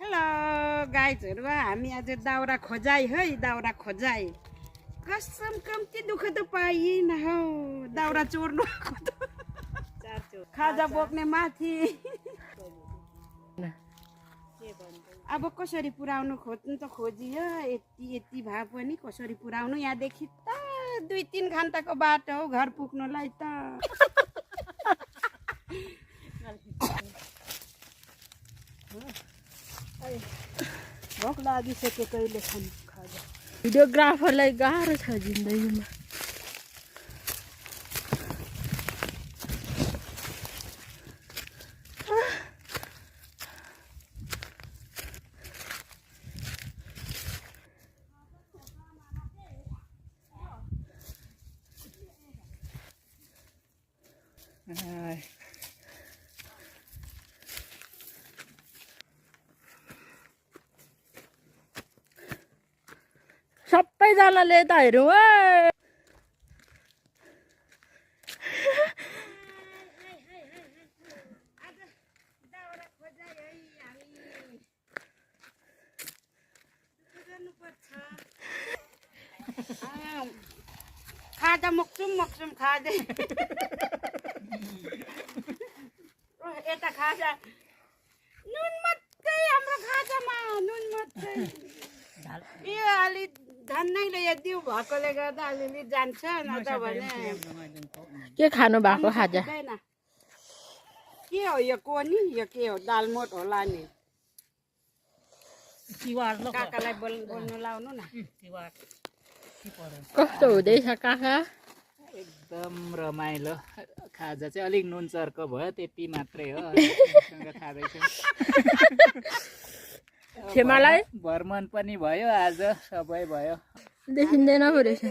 hello गाइजहरु हामी आज दाउरा खोजाइ है दाउरा खोजाइ कसम कम्ती दुःख त पाइन हौ दाउरा चोर्नु खाजा बोक्ने माथि अब कसरी पुराउनु खोज्नु त खोजियो यति भए पनि कसरी पुराउनु यहाँदेखि त 2-3 घण्टाको बाटो हो घर पुग्नुलाई त भोक लागिसक्यो कहिले खानु खाजा भिडियोग्राफरलाई गाह्रो छ जिन्दगीमा सबैजनाले यता हेरौँ है खाजा मक्सुम खाँदै यता खाजा नुन मात्रै हाम्रो खाजामा नुन मात्रै यो अलि धन्नैले यति भएकोले गर्दा अलिअलि जान्छ न त भने के खानु भएको खाजा के हो यो कोनी यो के हो दालमोट होला नि काकालाई बोल्नु लाउनु न कस्तो हुँदैछ काका एकदम रमाइलो खाजा चाहिँ अलिक नुन चर्को भयो त्यति मात्रै हो खाँदैछु छेमालाई भरमन पनि भयो आज सबै भयो देखिँदैन पो रहेछ